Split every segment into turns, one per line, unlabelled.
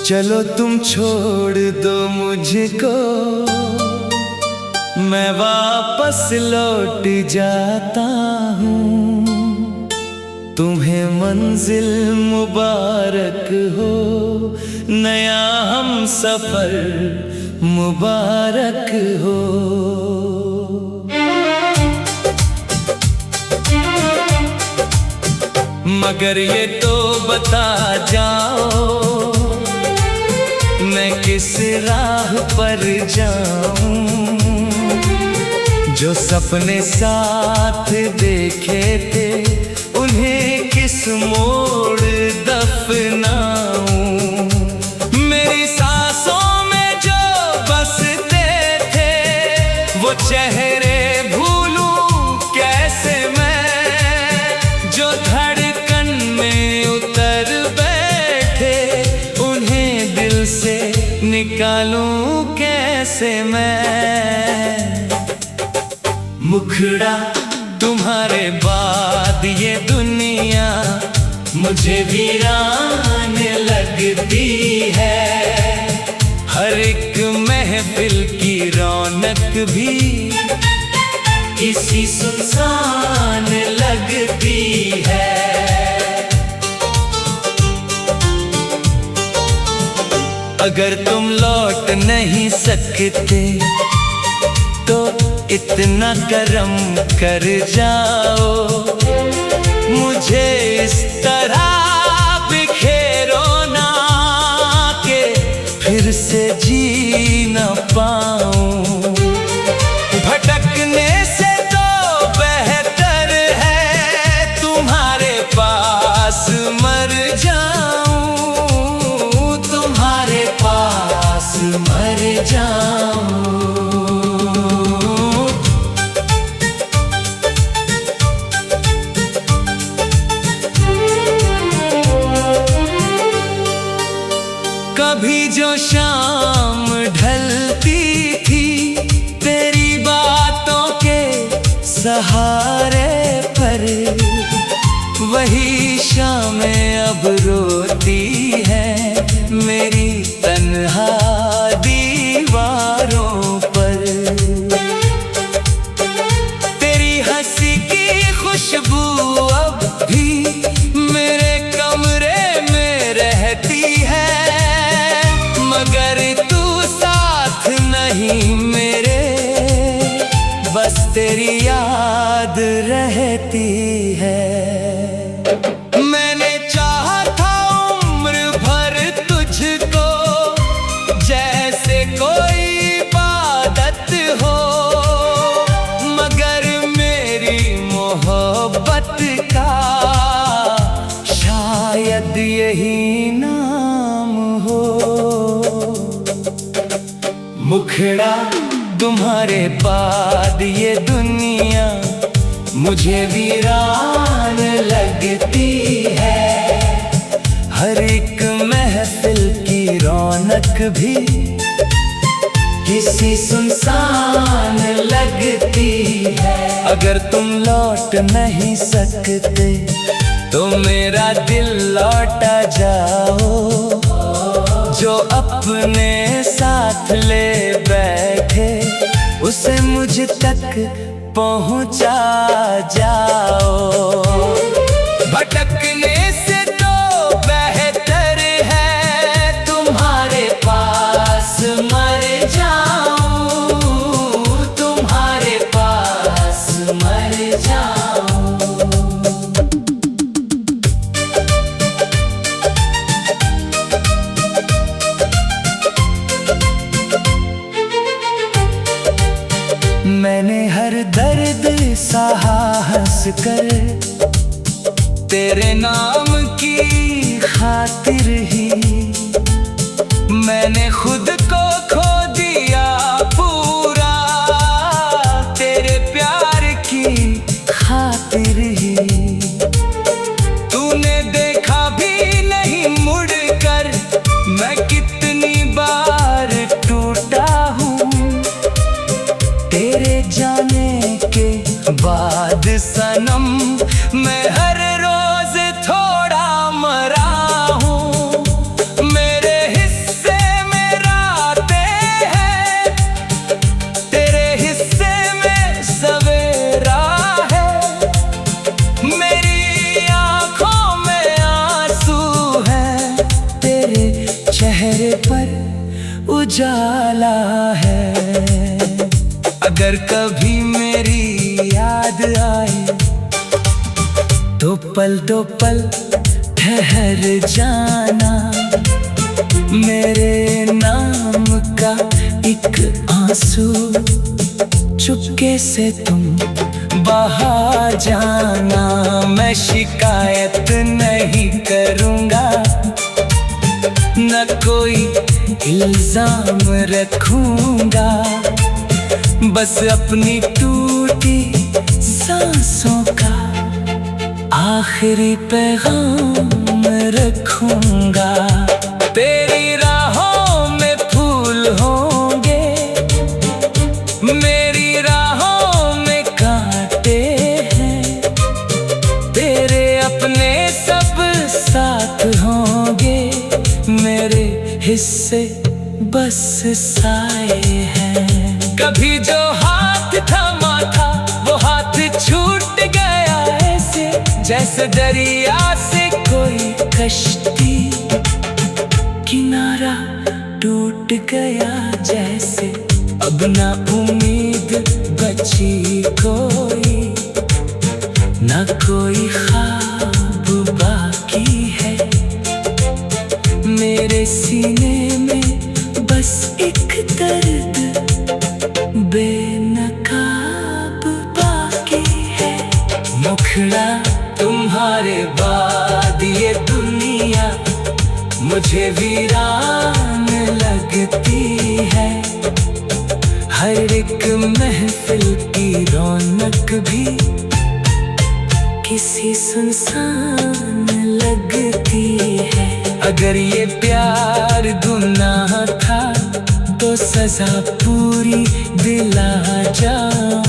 चलो तुम छोड़ दो मुझको, मैं वापस लौट जाता हूँ। तुम्हें मंजिल मुबारक हो, नया हम सफर मुबारक हो। मगर ये तो बता जाओ, मैं किस राह पर जाऊं। जो सपने साथ देखे थे, उन्हें किस मोड़ दफनाऊं। मेरी सांसों में जो बसते थे, वो चेहरे भूलूं कैसे मैं। जो धड़कन में उतर बैठे, उन्हें दिल से निकालूं कैसे मैं। मुखड़ा तुम्हारे बाद ये दुनिया मुझे वीरान लगती है। हर एक महफिल की रौनक भी किसी सुनसान लगती है। अगर तुम लौट नहीं सकते, तो इतना करम कर जाओ, मुझे इस तरह बिखेरो ना कि फिर से जी न पाऊं। भटकने से तो बेहतर है तुम्हारे पास मर जाऊं, तुम्हारे पास मर जाऊं। कभी जो शाम ढलती थी तेरी बातों के सहारे पर, वही शामें अब रोती है मेरी तन्हा दीवारों पर। तेरी हंसी की खुशबू अब भी मेरे कमरे में रहती है, मगर तू साथ नहीं मेरे, बस तेरी याद रहती है। मैंने चाहा था उम्र भर तुझको, जैसे कोई इबादत हो, मगर मेरी मोहब्बत का शायद यही नाम हो। मुखड़ा तुम्हारे बाद ये दुनिया मुझे वीरान लगती है। हर एक महफिल की रौनक भी किसी सुनसान लगती है। अगर तुम लौट नहीं सकते, तो मेरा दिल लौटा जाओ। जो अपने साथ ले बैठे, उसे मुझ तक पहुंचा जाओ। भटकने से तो बेहतर है तुम्हारे पास मर जाऊं, तुम्हारे पास मर जाऊं। मैंने हर दर्द सहा हंस कर, तेरे नाम की खातिर ही। मैंने खुद को खो दिया पूरा, तेरे प्यार की खातिर ही। तूने देखा भी नहीं मुड़ कर, मैं कितनी बार टूटा हूँ। तेरे जाने के बाद सनम, मैं हर रोज थोड़ा मरा हूँ। मेरे हिस्से चेहरे पर उजाला है। अगर कभी मेरी याद आए तो पल दो पल ठहर जाना। मेरे नाम का एक आंसू चुपके से तुम बहा जाना। मैं शिकायत नहीं करूँगा, न कोई इल्जाम रखूँगा। बस अपनी टूटी सांसों का आखिरी पैगाम रखूँगा। तेरी राहों में फूल होंगे, मेरी राहों में कांटे हैं। तेरे अपने सब साथ होंगे, मेरे हिस्से बस साए हैं। कभी जो हाथ थामा था वो हाथ छूट गया ऐसे, जैसे दरिया से कोई कश्ती किनारा टूट गया जैसे। अब ना उम्मीद बची कोई, ना कोई ख्वाब बाकी है। मेरे सीने में बस एक दर्द बेनकाब बाकी है। मुखड़ा तुम्हारे बाद ये दुनिया मुझे वीरान लगती है। हर एक महफिल की रौनक भी किसी सुनसान लगती है। अगर ये प्यार गुनाह था तो सजा पूरी दिला जाऊं,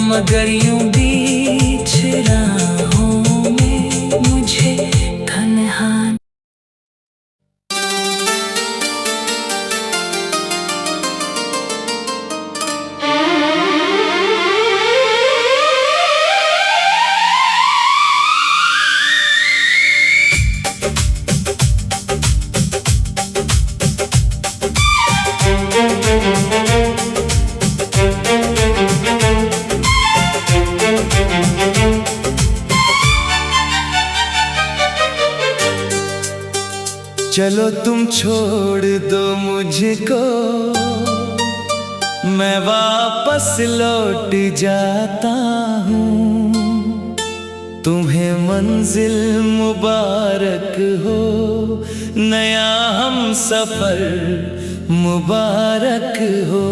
मगर यूं बीच राहों में मुझे तन्हा। चलो तुम छोड़ दो मुझको, मैं वापस लौट जाता हूँ। तुम्हें मंजिल मुबारक हो, नया हम सफर मुबारक हो।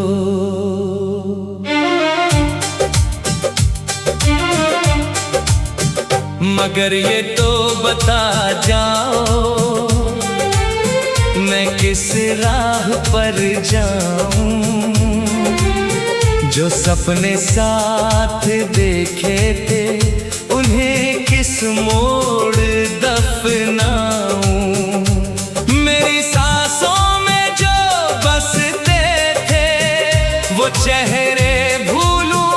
मगर ये तो बता जाओ मैं किस राह पर जाऊं। जो सपने साथ देखे थे उन्हें किस मोड़ दफनाऊं। मेरी सांसों में जो बसते थे वो चेहरे भूलूं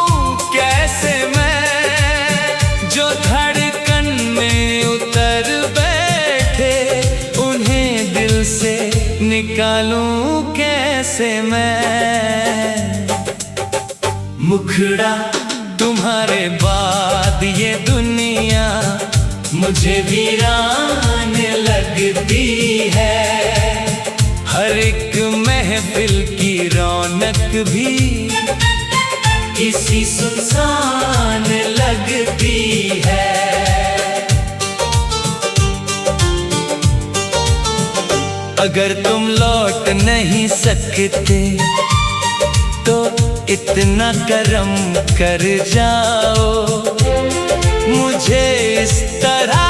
कैसे मैं। जो धड़कन में उतर बैठे उन्हें दिल से निकालूं कैसे मैं। मुखड़ा तुम्हारे बाद ये दुनिया मुझे वीरान लगती है। हर एक महफिल की रौनक भी किसी सुनसान लगती है। अगर तुम लौट नहीं सकते तो इतना करम कर जाओ, मुझे इस तरह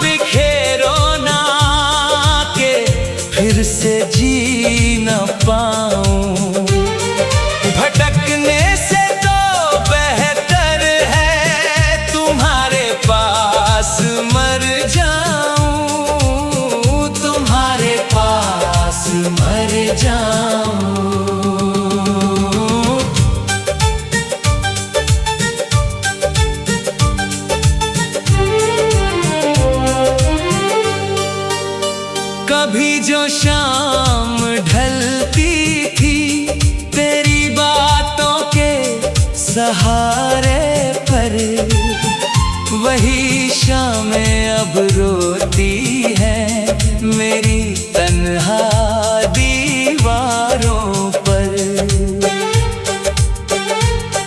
बिखेरो ना के फिर से जी न पाऊं। भटकने से तो बेहतर है तुम्हारे पास मर जाऊं, तुम्हारे पास मर जाऊं। कभी जो शाम ढलती थी तेरी बातों के सहारे पर, वही शामें अब रोती हैं मेरी तन्हा दीवारों पर।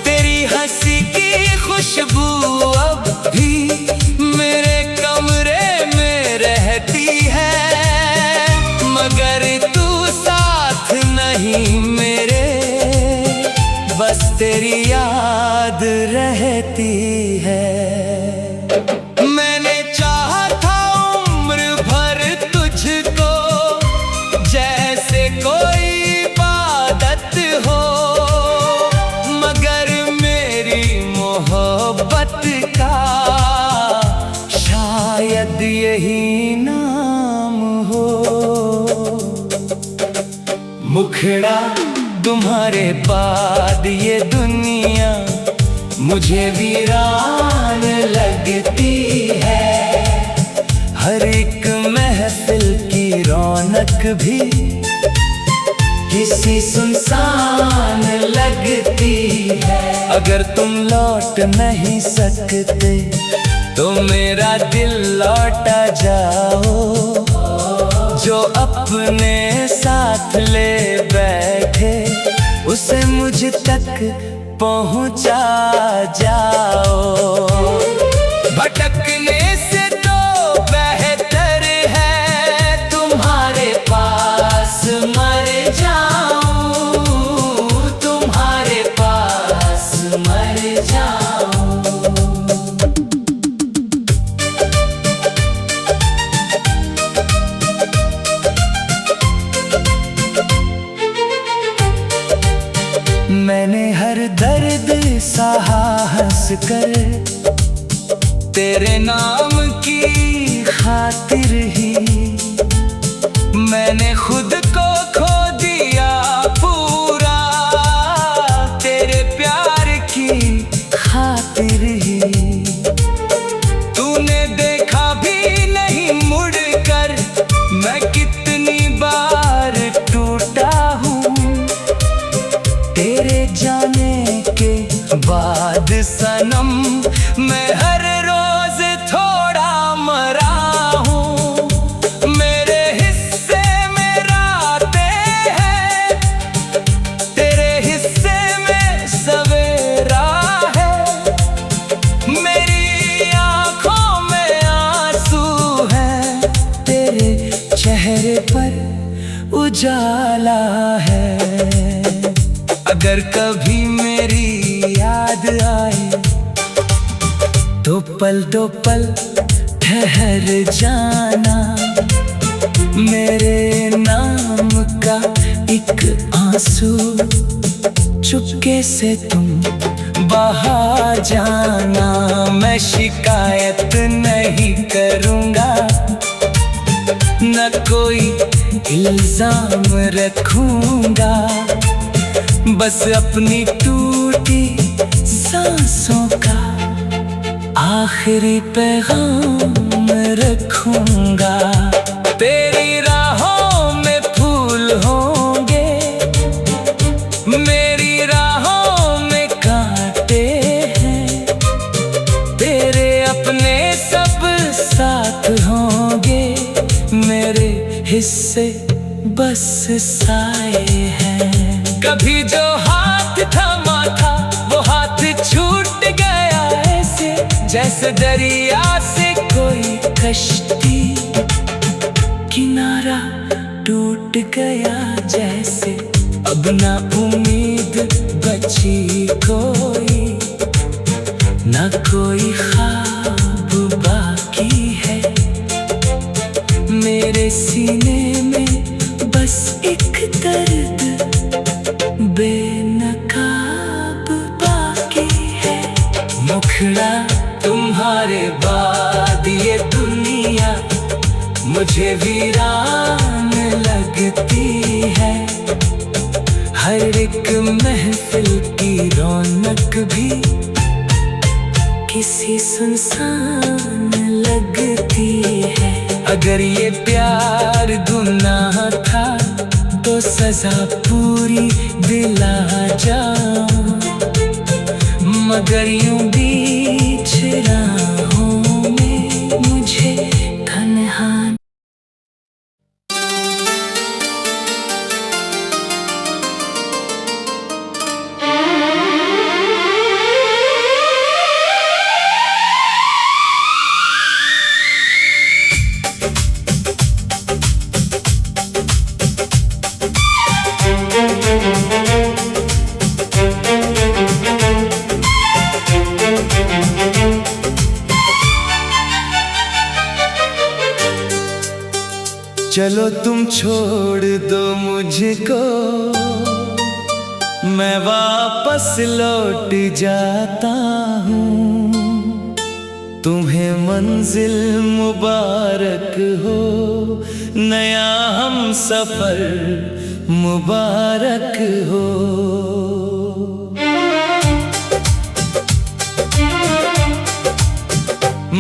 तेरी हंसी की खुशबू अब भी मेरे कमरे में रहती है, मगर तू साथ नहीं मेरे, बस तेरी याद रहती है। मैंने चाहा था उम्र भर तुझको, जैसे कोई इबादत हो, मगर मेरी मोहब्बत का शायद यही नाम हो। मुखड़ा तुम्हारे बाद ये दुनिया मुझे वीरान लगती है, हर एक महफिल की रौनक भी किसी सुनसान लगती है। अगर तुम लौट नहीं सकते तो मेरा दिल लौटा जाओ, जो अपने साथ ले बैठे उसे मुझ तक पहुंचा जाओ। भटकने से तो बेहतर है तुम्हारे पास मर जाऊं, तुम्हारे पास मर जाऊं। मैंने हर दर्द सहा हंस कर, तेरे नाम की खातिर ही मैंने खुद को खो दिया पूरा, तेरे प्यार की खातिर ही। तूने देखा भी नहीं मुड़ कर मैं कितनी बार टूटा हूँ, तेरे जाने के बाद सनम मैं हर रोज थोड़ा मरा हूँ। मेरे हिस्से में रातें हैं, तेरे हिस्से में सवेरा है, मेरी आँखों में आंसू है, तेरे चेहरे पर उजाला है। अगर कभी मेरी याद आए तो पल ठहर जाना, मेरे नाम का एक आंसू चुपके से तुम बहा जाना। मैं शिकायत नहीं करूँगा, न कोई इल्जाम रखूँगा, बस अपनी टूटी सांसों का आखिरी पैगाम रखूंगा। तेरी राहों में फूल होंगे, मेरी राहों में कांटे हैं, तेरे अपने सब साथ होंगे, मेरे हिस्से बस साए हैं। कभी जो हाथ थमा था वो हाथ छूट गया ऐसे, जैसे दरिया से कोई कश्ती, किनारा टूट गया जैसे, अब ना उम्मीद बची कोई, ना कोई ख्वाब बाकी है, मेरे सीने में बस एक दर्द बेनकाब बाकी है। मुखड़ा तुम्हारे बाद ये दुनिया मुझे वीरान लगती है, हर एक महफिल की रौनक भी किसी सुनसान लगती है। अगर ये प्यार सजा पूरी दिला जाऊं, मगर यूं बीच राहों में मुझे तन्हा। चलो तुम छोड़ दो मुझको, मैं वापस लौट जाता हूँ। तुम्हें मंजिल मुबारक हो, नया हम सफर मुबारक हो।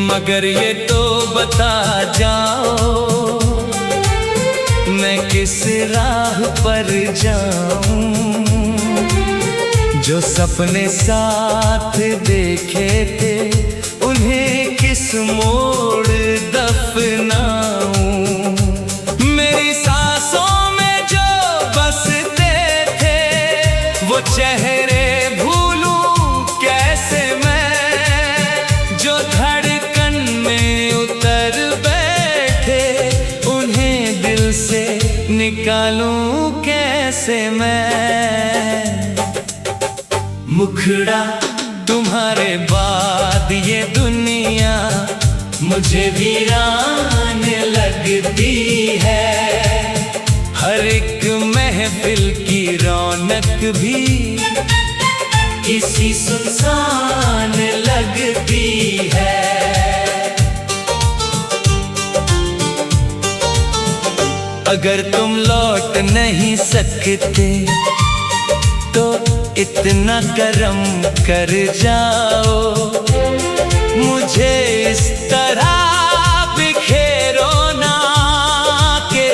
मगर ये तो बता जाओ, मैं किस राह पर जाऊं, जो सपने साथ देखे थे उन्हें किस मोड़ दफनाऊं। मेरी सांसों में जो बसते थे वो चेहरे भूलूं कैसे मैं, जो धड़कन में उतर बैठे उन्हें दिल से निकालूं कैसे मैं। मुखड़ा तुम्हारे बाद ये दुनिया मुझे वीरान लगती है। हर एक महफिल की रौनक भी किसी सुनसान लगती है। अगर तुम लौट नहीं सकते तो इतना करम कर जाओ, मुझे इस तरह बिखेरो ना के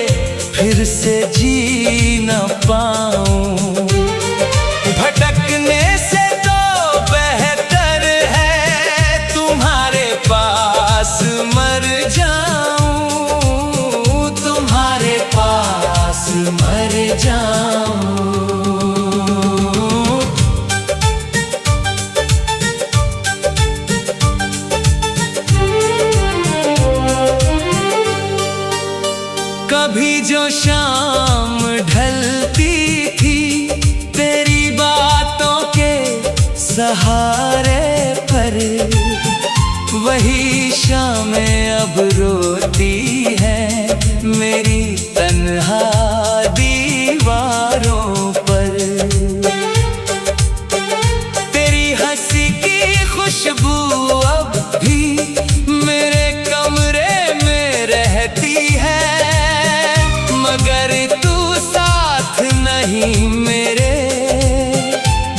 फिर से जी न पाऊं। भटकने से तो बेहतर है तुम्हारे पास मर जाऊं, तुम्हारे पास मर जाऊं। कभी जो शाम ढलती थी तेरी बातों के सहारे पर, वही शामें अब रोती है मेरी तन्हा दीवारों पर। तेरी हंसी की खुशबू अब भी मेरे कमरे में रहती है, मगर तू साथ नहीं मेरे,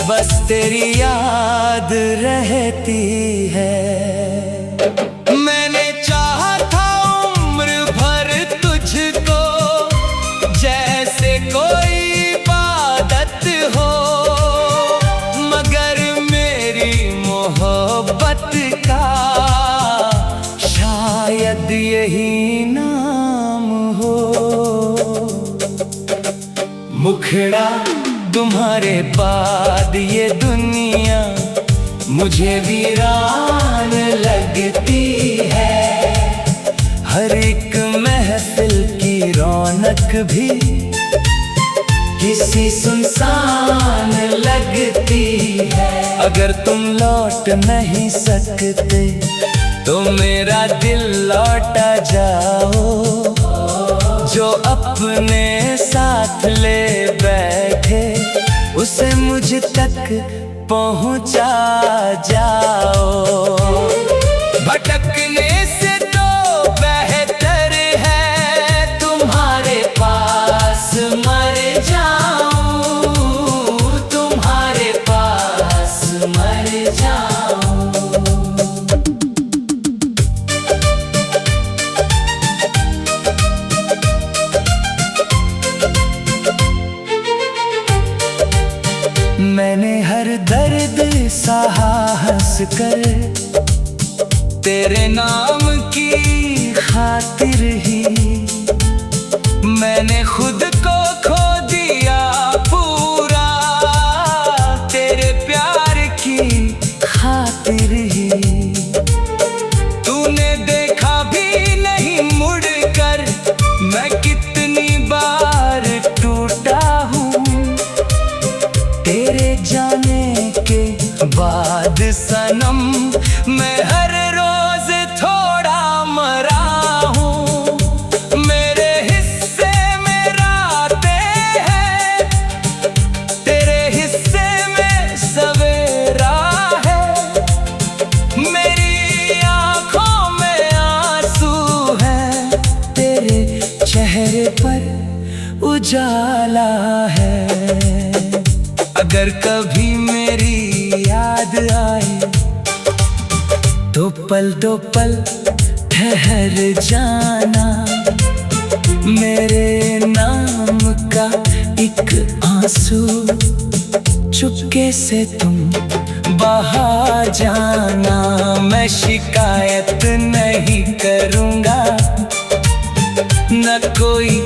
बस तेरी याद रहती है। मैंने चाहा था उम्र भर तुझको, जैसे कोई इबादत हो, मगर मेरी मोहब्बत का शायद यही नाम हो। मुखड़ा तुम्हारे बाद ये दुनिया मुझे वीरान लगती है। हर एक महफिल की रौनक भी किसी सुनसान लगती है। अगर तुम लौट नहीं सकते तो मेरा दिल लौटा जाओ, जो अपने साथ ले बैठे उसे मुझ तक पहुंचा जाओ। भटकने से तो बेहतर है तुम्हारे पास मर जाऊं, तुम्हारे पास मर जाऊं। कर तेरे नाम की खातिर ही मैंने खुद को खो दिया पूरा, तेरे प्यार की खातिर ही। तूने देखा भी नहीं मुड़ कर मैं कितनी बार टूटा हूँ, तेरे जाने के बाद सनम मैं हर रोज थोड़ा मरा हूँ। मेरे हिस्से में रातें हैं, तेरे हिस्से में सवेरा है। मेरी आँखों में आंसू है, तेरे चेहरे पर उजाला है। अगर कभी मेरी याद आए तो पल ठहर जाना, मेरे नाम का एक आंसू चुपके से तुम बहा जाना। मैं शिकायत नहीं करूँगा, न कोई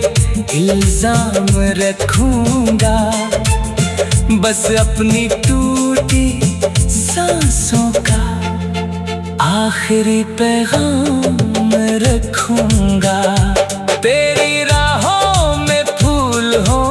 इल्जाम रखूँगा, बस अपनी टूटी सांसों का आखिरी पैगाम रखूंगा। तेरी राहों में फूल हो